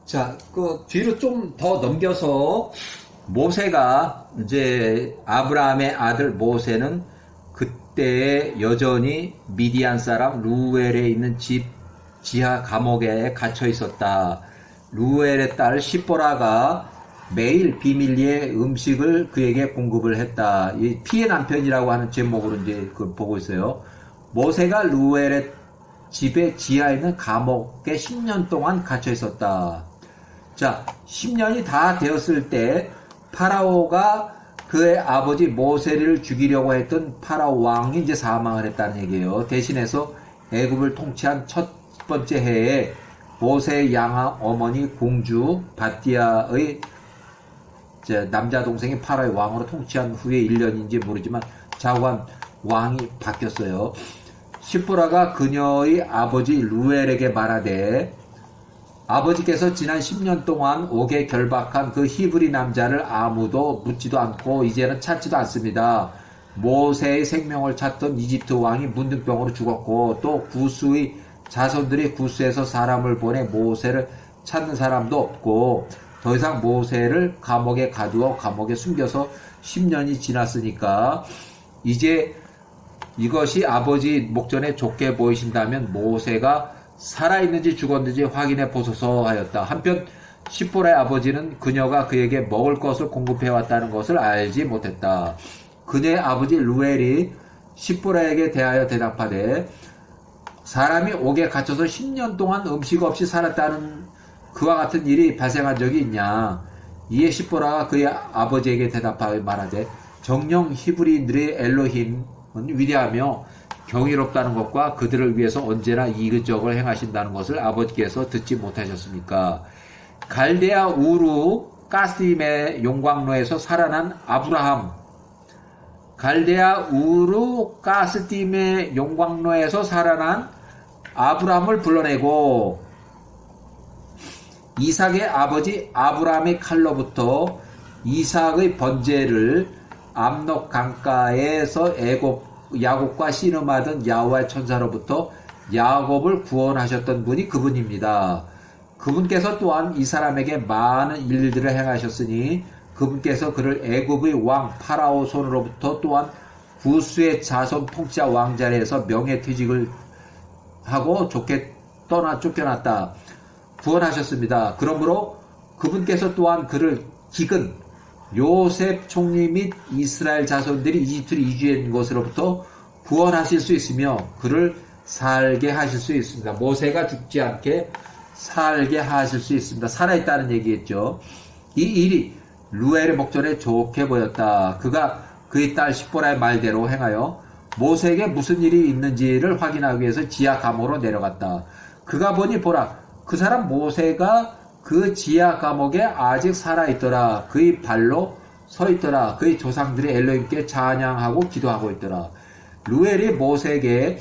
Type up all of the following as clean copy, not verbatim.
자, 그 뒤로 좀 더 넘겨서 모세가 이제 아브라함의 아들 모세는 그때 여전히 미디안 사람 루엘에 있는 집 지하 감옥에 갇혀 있었다. 루엘의 딸 시보라가 매일 비밀리에 음식을 그에게 공급을 했다. 이 피해 남편이라고 하는 제목으로 이제 그걸 보고 있어요. 모세가 루엘의 집의 지하에 있는 감옥에 10년 동안 갇혀 있었다. 자, 10년이 다 되었을 때 파라오가 그의 아버지 모세를 죽이려고 했던 파라오 왕이 이제 사망을 했다는 얘기예요. 대신해서 애굽을 통치한 첫 번째 해에 모세의 양아 어머니 공주 바띠아의 남자 동생이 파라오의 왕으로 통치한 후에 1년인지 모르지만 자관 왕이 바뀌었어요. 시보라가 그녀의 아버지 루엘에게 말하되 아버지께서 지난 10년 동안 옥에 결박한 그 히브리 남자를 아무도 묻지도 않고 이제는 찾지도 않습니다. 모세의 생명을 찾던 이집트 왕이 문둥병으로 죽었고 또 구스의 자손들이 구스에서 사람을 보내 모세를 찾는 사람도 없고 더 이상 모세를 감옥에 가두어 감옥에 숨겨서 10년이 지났으니까 이제 이것이 아버지 목전에 좋게 보이신다면 모세가 살아있는지 죽었는지 확인해 보소서 하였다. 한편 시보라의 아버지는 그녀가 그에게 먹을 것을 공급해 왔다는 것을 알지 못했다. 그녀의 아버지 루엘이 시보라에게 대하여 대답하되 사람이 옥에 갇혀서 10년 동안 음식 없이 살았다는 그와 같은 일이 발생한 적이 있냐. 이에 시보라가 그의 아버지에게 대답하여 말하되 정령 히브리인들의 엘로힘은 위대하며 경이롭다는 것과 그들을 위해서 언제나 이것저것 행하신다는 것을 아버지께서 듣지 못하셨습니까? 갈대아 우루 가스딤의 용광로에서 살아난 아브라함, 갈대아 우루 가스딤의 용광로에서 살아난 아브라함을 불러내고 이삭의 아버지 아브라함의 칼로부터 이삭의 번제를 압록 강가에서 야곱과 씨름하던 야호와의 천사로부터 야곱을 구원하셨던 분이 그분입니다. 그분께서 또한 이 사람에게 많은 일들을 행하셨으니 그분께서 그를 애굽의 왕 파라오 손으로부터 또한 구스의 자손 통치자 왕자리에서 명예퇴직을 하고 쫓겨났다. 구원하셨습니다. 그러므로 그분께서 또한 그를 기근 요셉 총리 및 이스라엘 자손들이 이집트로 이주한 것으로부터 구원하실 수 있으며 그를 살게 하실 수 있습니다. 모세가 죽지 않게 살게 하실 수 있습니다. 살아있다는 얘기겠죠. 이 일이 루엘의 목전에 좋게 보였다. 그가 그의 딸 시보라의 말대로 행하여 모세에게 무슨 일이 있는지를 확인하기 위해서 지하 감옥으로 내려갔다. 그가 보니 보라, 그 사람 모세가 그 지하 감옥에 아직 살아있더라. 그의 발로 서 있더라. 그의 조상들이 엘로힘께 찬양하고 기도하고 있더라. 루엘이 모세에게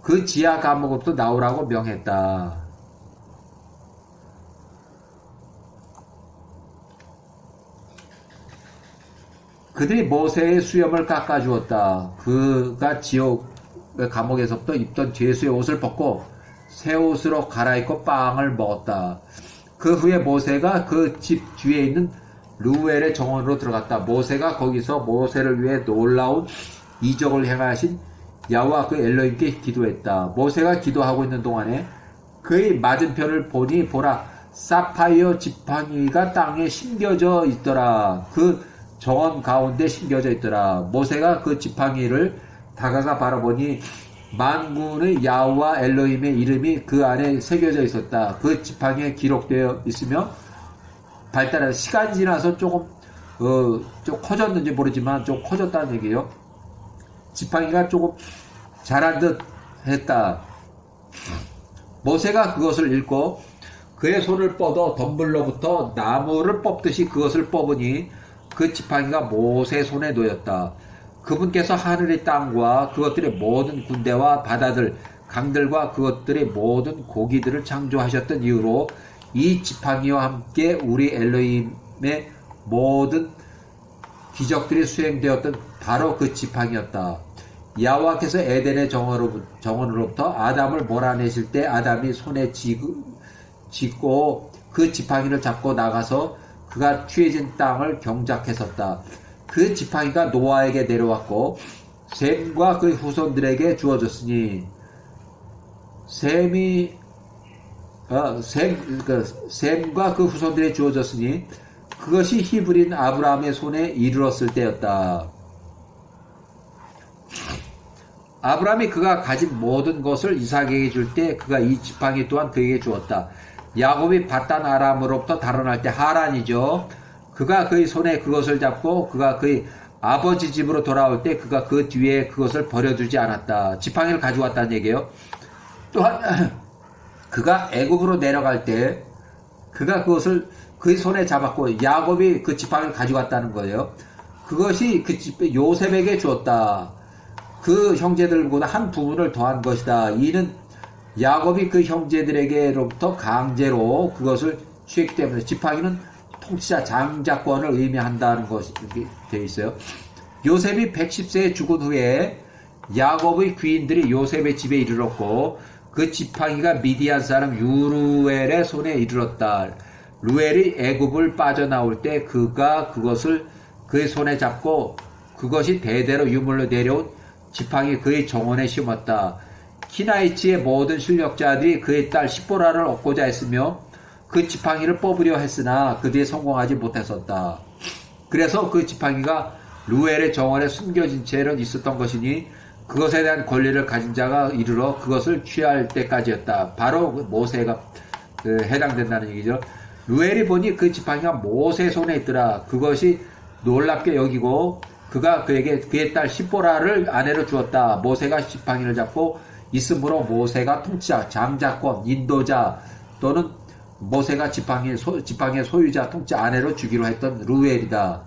그 지하 감옥으로부터 나오라고 명했다. 그들이 모세의 수염을 깎아주었다. 그가 지옥 감옥에서부터 입던 죄수의 옷을 벗고 새 옷으로 갈아입고 빵을 먹었다. 그 후에 모세가 그 집 뒤에 있는 루엘의 정원으로 들어갔다. 모세가 거기서 모세를 위해 놀라운 이적을 행하신 야호와 그 엘로힘께 기도했다. 모세가 기도하고 있는 동안에 그의 맞은편을 보니 보라, 사파이어 지팡이가 땅에 심겨져 있더라. 그 정원 가운데 심겨져 있더라. 모세가 그 지팡이를 다가가 바라보니 만군의 야호와 엘로힘의 이름이 그 안에 새겨져 있었다. 그 지팡이에 기록되어 있으며 발달해서 시간이 지나서 좀 커졌는지 모르지만 좀 커졌다는 얘기예요. 지팡이가 조금 자란 듯 했다. 모세가 그것을 읽고 그의 손을 뻗어 덤불로부터 나무를 뽑듯이 그것을 뽑으니 그 지팡이가 모세 손에 놓였다. 그분께서 하늘의 땅과 그것들의 모든 군대와 바다들, 강들과 그것들의 모든 고기들을 창조하셨던 이유로 이 지팡이와 함께 우리 엘로힘의 모든 기적들이 수행되었던 바로 그 지팡이였다. 야호와께서 에덴의 정원으로부터 아담을 몰아내실 때 아담이 손에 짓고 그 지팡이를 잡고 나가서 그가 취해진 땅을 경작했었다. 그 지팡이가 노아에게 내려왔고 셈과 그 후손들에게 주어졌으니 셈과 그 후손들에 주어졌으니 그것이 히브리인 아브라함의 손에 이르렀을 때였다. 아브라함이 그가 가진 모든 것을 이삭에게 줄 때 그가 이 지팡이 또한 그에게 주었다. 야곱이 바단 아람으로부터 달아날 때 하란이죠. 그가 그의 손에 그것을 잡고 그가 그의 아버지 집으로 돌아올 때 그가 그 뒤에 그것을 버려두지 않았다. 지팡이를 가져왔다는 얘기예요. 또한 그가 애굽으로 내려갈 때 그가 그것을 그의 손에 잡았고 야곱이 그 지팡이를 가져갔다는 거예요. 그것이 요셉에게 주었다. 그 형제들보다 한 부분을 더한 것이다. 이는 야곱이 그 형제들에게로부터 강제로 그것을 취했기 때문에 지팡이는 통치자 장자권을 의미한다는 것이 되어 있어요. 요셉이 110세에 죽은 후에 야곱의 귀인들이 요셉의 집에 이르렀고 그 지팡이가 미디안 사람 유루엘의 손에 이르렀다. 루엘이 애굽을 빠져나올 때 그가 그것을 그의 손에 잡고 그것이 대대로 유물로 내려온 지팡이 그의 정원에 심었다. 키나이츠의 모든 실력자들이 그의 딸 시보라를 얻고자 했으며 그 지팡이를 뽑으려 했으나 그들이 성공하지 못했었다. 그래서 그 지팡이가 루엘의 정원에 숨겨진 채로 있었던 것이니 그것에 대한 권리를 가진 자가 이르러 그것을 취할 때까지였다. 바로 모세가 해당된다는 얘기죠. 루엘이 보니 그 지팡이가 모세 손에 있더라. 그것이 놀랍게 여기고 그가 그에게 그의 딸 시보라를 아내로 주었다. 모세가 지팡이를 잡고 있으므로 모세가 통치자, 장자권, 인도자 또는 모세가 지팡이의 소유자, 통치 아내로 주기로 했던 루엘이다.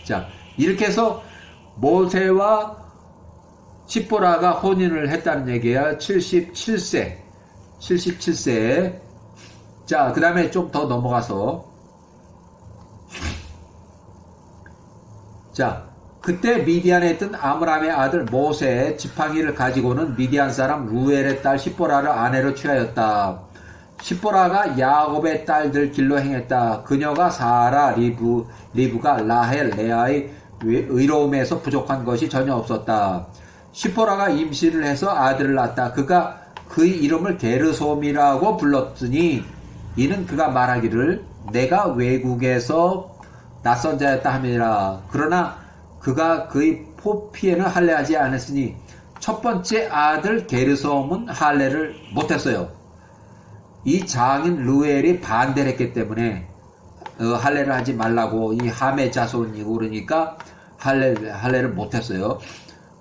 자, 이렇게 해서 모세와 시보라가 혼인을 했다는 얘기야. 77세. 자, 그 다음에 좀 더 넘어가서 자, 그때 미디안에 있던 아므람의 아들 모세 지팡이를 가지고는 미디안 사람 루엘의 딸 시보라를 아내로 취하였다. 시보라가 야곱의 딸들 길로 행했다. 그녀가 사라, 리브가 라헬, 레아의 의로움에서 부족한 것이 전혀 없었다. 시보라가 임신을 해서 아들을 낳았다. 그가 그의 이름을 게르솜이라고 불렀으니 이는 그가 말하기를 내가 외국에서 낯선 자였다 함이라. 그러나 그가 그의 포피에는 할례하지 않았으니 첫 번째 아들 게르솜은 할례를 못했어요. 이 장인 루엘이 반대를 했기 때문에 할례를 하지 말라고 이 함의 자손이고 그러니까 할례를 못했어요.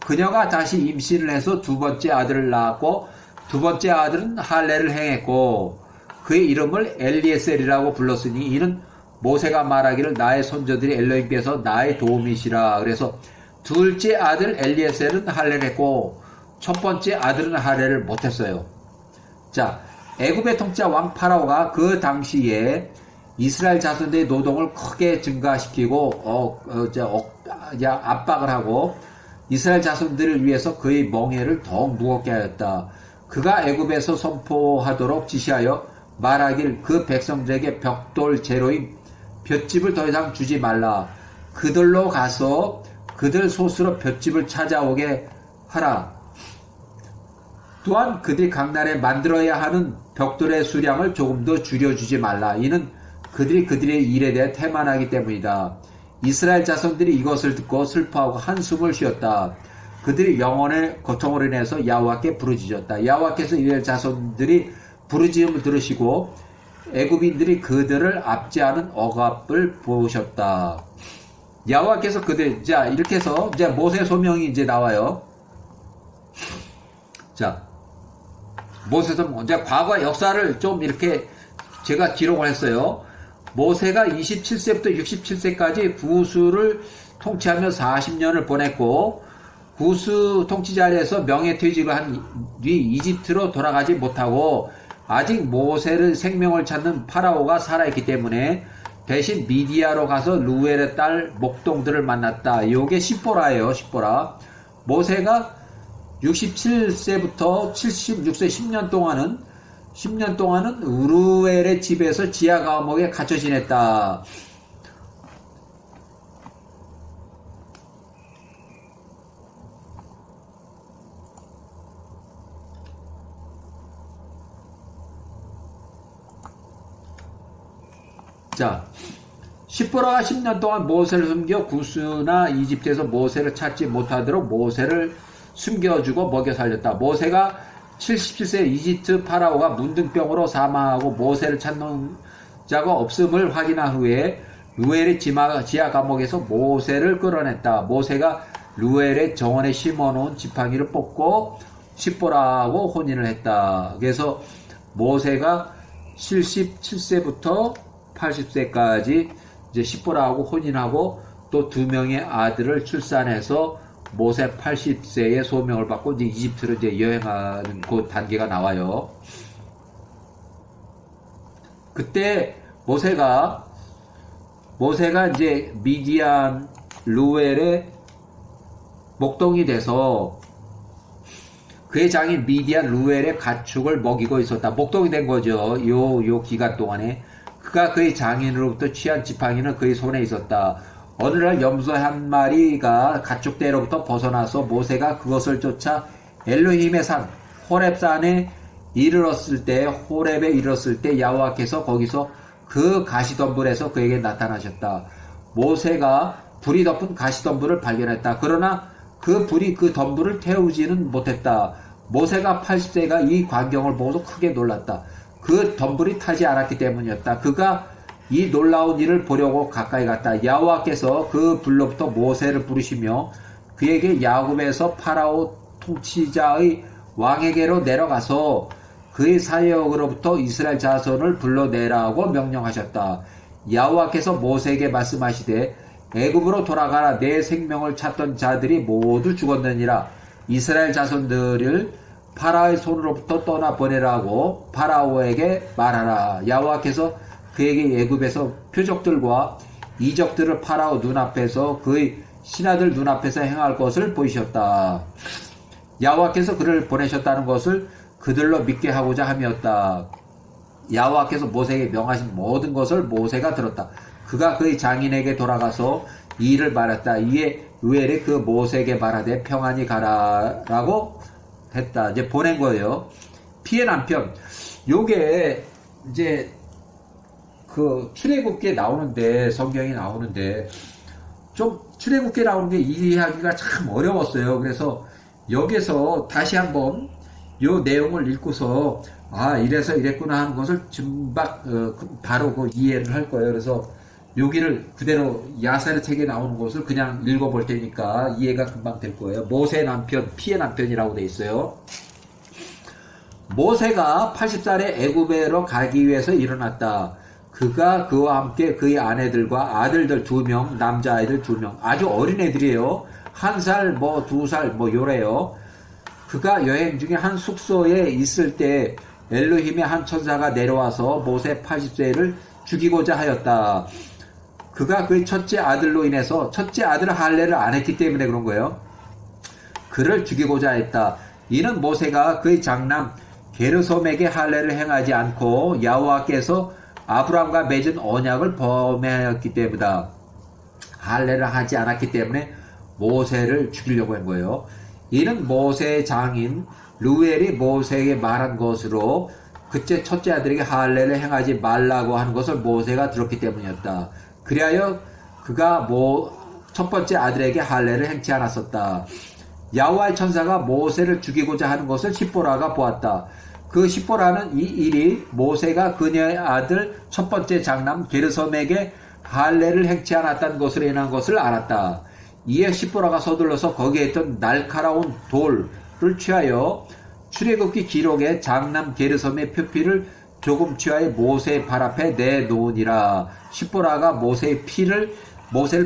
그녀가 다시 임신을 해서 두 번째 아들을 낳았고 두 번째 아들은 할례를 행했고 그의 이름을 엘리에셀이라고 불렀으니 이는 모세가 말하기를 나의 손자들이 엘로힘께서 나의 도움이시라. 그래서 둘째 아들 엘리에셀은 할례를 했고 첫 번째 아들은 할례를 못했어요. 자, 애굽의 통치자 왕 파라오가 그 당시에 이스라엘 자손들의 노동을 크게 증가시키고 압박을 하고 이스라엘 자손들을 위해서 그의 멍에를 더욱 무겁게 하였다. 그가 애굽에서 선포하도록 지시하여 말하길 그 백성들에게 벽돌 제로인 볏집을 더 이상 주지 말라. 그들로 가서 그들 소수로 볏집을 찾아오게 하라. 또한 그들이 각날에 만들어야 하는 벽돌의 수량을 조금 더 줄여주지 말라. 이는 그들의 일에 대해 태만하기 때문이다. 이스라엘 자손들이 이것을 듣고 슬퍼하고 한숨을 쉬었다. 그들이 영혼의 고통으로 인해서 야호와께 부르짖었다. 야호와께서 이스라엘 자손들이 부르짖음을 들으시고 애굽인들이 그들을 압제하는 억압을 보셨다. 야호와께서 자, 이렇게 해서 이제 모세 소명이 이제 나와요. 자, 모세 소명, 이제 과거 역사를 좀 이렇게 제가 기록을 했어요. 모세가 27세부터 67세까지 구스를 통치하며 40년을 보냈고 구스 통치 자리에서 명예퇴직을 한 뒤 이집트로 돌아가지 못하고 아직 모세를 생명을 찾는 파라오가 살아있기 때문에 대신 미디아로 가서 루엘의 딸 목동들을 만났다. 요게 시보라예요. 시보라. 모세가 67세부터 76세 10년 동안은 10년 동안은 루엘의 집에서 지하 감옥에 갇혀 지냈다. 자, 시보라가 10년 동안 모세를 숨겨 구스나 이집트에서 모세를 찾지 못하도록 모세를 숨겨주고 먹여 살렸다. 모세가 77세 이집트 파라오가 문둥병으로 사망하고 모세를 찾는 자가 없음을 확인한 후에 루엘의 지하 감옥에서 모세를 끌어냈다. 모세가 루엘의 정원에 심어놓은 지팡이를 뽑고 시보라하고 혼인을 했다. 그래서 모세가 77세부터 80세까지 이제 시보라하고 혼인하고 또 2명의 아들을 출산해서 모세 80세의 소명을 받고 이제 이집트로 이제 여행하는 그 단계가 나와요. 그때 모세가 이제 미디안 루엘의 목동이 돼서 그의 장인 미디안 루엘의 가축을 먹이고 있었다. 목동이 된 거죠. 요 기간 동안에. 그가 그의 장인으로부터 취한 지팡이는 그의 손에 있었다. 어느 날 염소 한 마리가 가축대로부터 벗어나서 모세가 그것을 쫓아 엘로힘의 산 호렙산에 이르렀을 때 야호와께서 거기서 그 가시덤불에서 그에게 나타나셨다. 모세가 불이 덮은 가시덤불을 발견했다. 그러나 그 불이 그 덤불을 태우지는 못했다. 모세가 80세가 이 광경을 보고서 크게 놀랐다. 그 덤불이 타지 않았기 때문이었다. 그가 이 놀라운 일을 보려고 가까이 갔다. 야호와께서 그 불로부터 모세를 부르시며 그에게 야곱에서 파라오 통치자의 왕에게로 내려가서 그의 사역으로부터 이스라엘 자손을 불러내라고 명령하셨다. 야호와께서 모세에게 말씀하시되 애굽으로 돌아가라. 내 생명을 찾던 자들이 모두 죽었느니라. 이스라엘 자손들을 파라오의 손으로부터 떠나보내라고 파라오에게 말하라. 야호와께서 그에게 애굽에서 표적들과 이적들을 파라오 눈앞에서 그의 신하들 눈앞에서 행할 것을 보이셨다. 야호와께서 그를 보내셨다는 것을 그들로 믿게 하고자 함이었다. 야호와께서 모세에게 명하신 모든 것을 모세가 들었다. 그가 그의 장인에게 돌아가서 이 일을 말했다. 이에 루엘이 그 모세에게 말하되 평안히 가라라고 했다. 이제 보낸 거예요. 피해 남편. 요게 이제 그 출애굽기에 나오는데 성경이 나오는데 좀 출애굽기에 나오는데 이해하기가 참 어려웠어요. 그래서 여기서 다시 한번 요 내용을 읽고서 아 이래서 이랬구나 하는 것을 금방 바로 그 이해를 할 거예요. 그래서 여기를 그대로 야살의 책에 나오는 것을 그냥 읽어볼 테니까 이해가 금방 될 거예요. 모세 남편, 피해 남편이라고 돼 있어요. 모세가 80살에 애굽에로 가기 위해서 일어났다. 그가 그와 함께 그의 아내들과 아들들 2명, 남자아이들 2명, 아주 어린 애들이에요. 1살, 2살, 요래요. 그가 여행 중에 한 숙소에 있을 때 엘로힘의 한 천사가 내려와서 모세 80세를 죽이고자 하였다. 그가 그의 첫째 아들로 인해서 첫째 아들 할례를 안 했기 때문에 그런 거예요. 그를 죽이고자 했다. 이는 모세가 그의 장남 게르솜에게 할례를 행하지 않고 야호와께서 아브라함과 맺은 언약을 범하였기 때문이다. 할례를 하지 않았기 때문에 모세를 죽이려고 한 거예요. 이는 모세의 장인 루엘이 모세에게 말한 것으로 그때 첫째 아들에게 할례를 행하지 말라고 하는 것을 모세가 들었기 때문이었다. 그리하여 그가 첫 번째 아들에게 할례를 행치 않았었다. 야호와의 천사가 모세를 죽이고자 하는 것을 시보라가 보았다. 그 시보라는 이 일이 모세가 그녀의 아들 첫 번째 장남 게르솜에게 할례를 행치 않았다는 것으로 인한 것을 알았다. 이에 시보라가 서둘러서 거기에 있던 날카로운 돌을 취하여 출애굽기 기록에 장남 게르솜의 표피를 조금 취하여 모세의 발 앞에 내놓으니라. 시보라가 모세를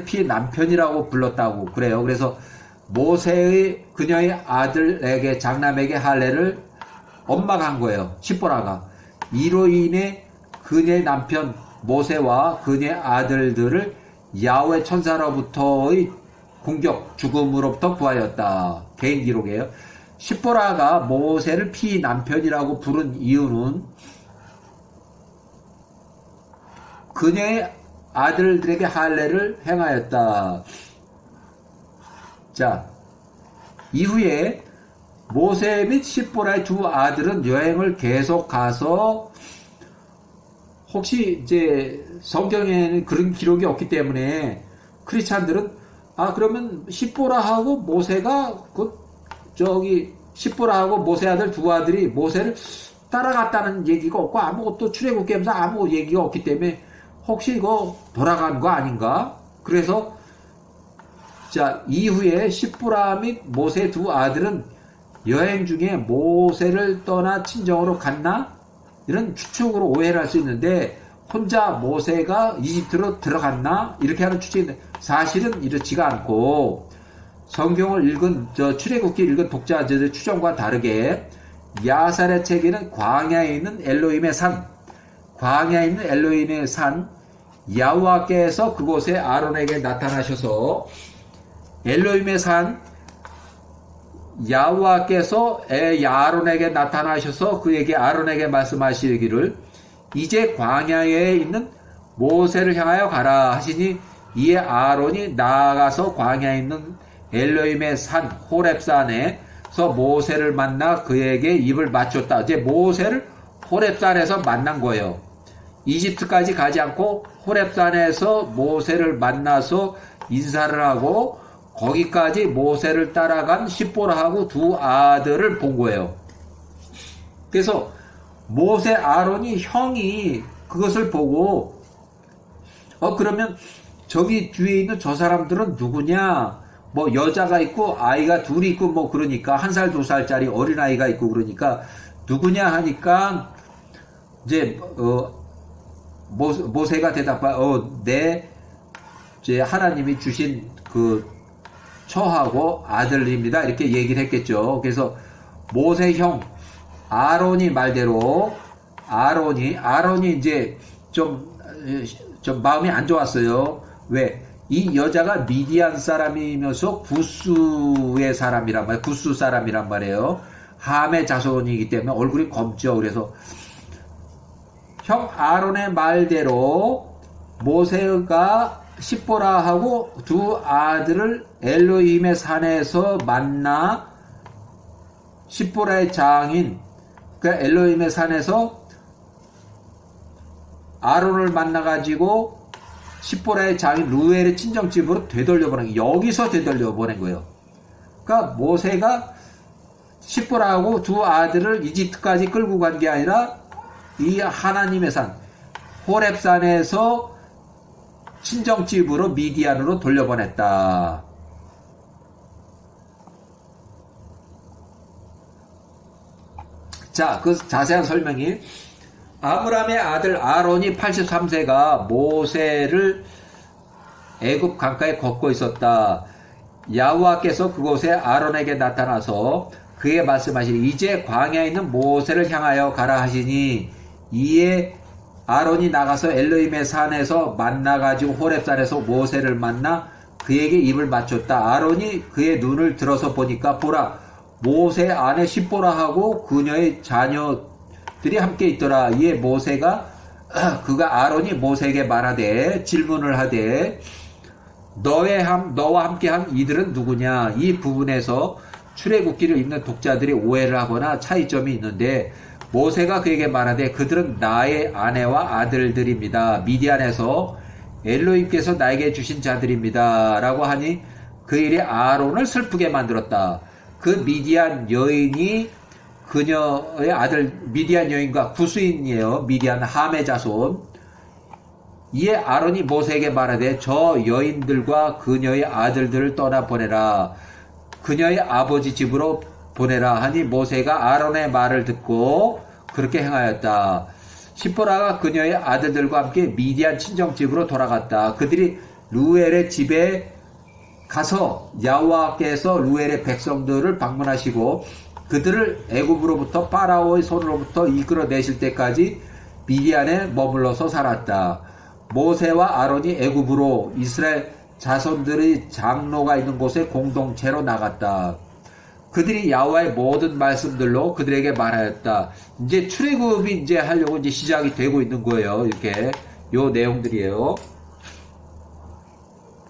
피해 남편이라고 불렀다고 그래요. 그래서 모세의 그녀의 아들에게 장남에게 할례를 엄마가 한 거예요. 시보라가. 이로 인해 그녀의 남편 모세와 그녀의 아들들을 야훼 천사로부터의 공격, 죽음으로부터 구하였다. 개인 기록이에요. 십보라가 모세를 피남편이라고 부른 이유는 그녀의 아들들에게 할례를 행하였다. 자, 이후에 모세 및 십보라의 두 아들은 여행을 계속 가서, 혹시 이제 성경에는 그런 기록이 없기 때문에 크리스찬들은 그러면 십보라하고 모세가 십보라하고 모세 아들 두 아들이 모세를 따라갔다는 얘기가 없고 아무것도 출애굽기에서 아무 얘기가 없기 때문에 혹시 이거 돌아간 거 아닌가? 그래서 자, 이후에 십보라 및 모세 두 아들은 여행 중에 모세를 떠나 친정으로 갔나? 이런 추측으로 오해를 할 수 있는데, 혼자 모세가 이집트로 들어갔나? 이렇게 하는 추측인데, 사실은 이렇지가 않고, 성경을 읽은, 출애굽기 읽은 독자들의 추정과 다르게, 야살의 책에는 광야에 있는 엘로힘의 산, 야후와께서 그곳에 아론에게 나타나셔서, 엘로힘의 산, 야후와께서 아론에게 나타나셔서 그에게 아론에게 말씀하시기를 이제 광야에 있는 모세를 향하여 가라 하시니, 이에 아론이 나아가서 광야에 있는 엘로힘의 산 호렙산에서 모세를 만나 그에게 입을 맞췄다. 이제 모세를 호렙산에서 만난 거예요. 이집트까지 가지 않고 호렙산에서 모세를 만나서 인사를 하고 거기까지 모세를 따라간 십보라하고 두 아들을 본 거예요. 그래서 모세 아론이 형이 그것을 보고 그러면 저기 뒤에 있는 저 사람들은 누구냐? 뭐 여자가 있고 아이가 둘이 있고 뭐 그러니까 1살 2살짜리 어린아이가 있고 그러니까 누구냐 하니까 이제 모세가 이제 하나님이 주신 그 처하고 아들입니다. 이렇게 얘기를 했겠죠. 그래서 모세 형 아론이 말대로 아론이 이제 좀 마음이 안 좋았어요. 왜? 이 여자가 미디안 사람이면서 구스의 사람이란 말이에요. 구스 사람이란 말이에요. 함의 자손이기 때문에 얼굴이 검죠. 그래서 형 아론의 말대로 모세가 십보라하고 두 아들을 엘로힘의 산에서 만나 십보라의 장인 그러니까 엘로힘의 산에서 아론을 만나가지고 십보라의 장인 루엘의 친정집으로 되돌려보낸 거예요. 여기서 되돌려보낸 거예요. 그러니까 모세가 십보라하고 두 아들을 이집트까지 끌고 간 게 아니라 이 하나님의 산 호렙산에서 친정집으로 미디안으로 돌려보냈다. 자, 그 자세한 설명이 아브라함의 아들 아론이 83세가 모세를 애굽 강가에 걷고 있었다. 야후와께서 그곳에 아론에게 나타나서 그에게 말씀하시니 이제 광야에 있는 모세를 향하여 가라 하시니 이에 아론이 나가서 엘로힘의 산에서 만나가지고 호렙산에서 모세를 만나 그에게 입을 맞췄다. 아론이 그의 눈을 들어서 보니까 보라 모세 아내 십보라하고 그녀의 자녀들이 함께 있더라. 이에 아론이 모세에게 말하되 질문을 하되 너와 함께한 이들은 누구냐? 이 부분에서 출애굽기를 읽는 독자들이 오해를 하거나 차이점이 있는데 모세가 그에게 말하되 그들은 나의 아내와 아들들입니다. 미디안에서 엘로힘께서 나에게 주신 자들입니다. 라고 하니 그 일이 아론을 슬프게 만들었다. 그 미디안 여인이 그녀의 아들 미디안 여인과 구스인이에요. 미디안 함의 자손. 이에 아론이 모세에게 말하되 저 여인들과 그녀의 아들들을 떠나 보내라. 그녀의 아버지 집으로 보내라 하니 모세가 아론의 말을 듣고 그렇게 행하였다. 십보라가 그녀의 아들들과 함께 미디안 친정집으로 돌아갔다. 그들이 루엘의 집에 가서 야후와께서 루엘의 백성들을 방문하시고 그들을 애굽으로부터 파라오의 손으로부터 이끌어내실 때까지 미디안에 머물러서 살았다. 모세와 아론이 애굽으로 이스라엘 자손들의 장로가 있는 곳에 공동체로 나갔다. 그들이 야훼와의 모든 말씀들로 그들에게 말하였다. 이제 출애굽이 이제 하려고 이제 시작이 되고 있는 거예요. 이렇게 요 내용들이에요.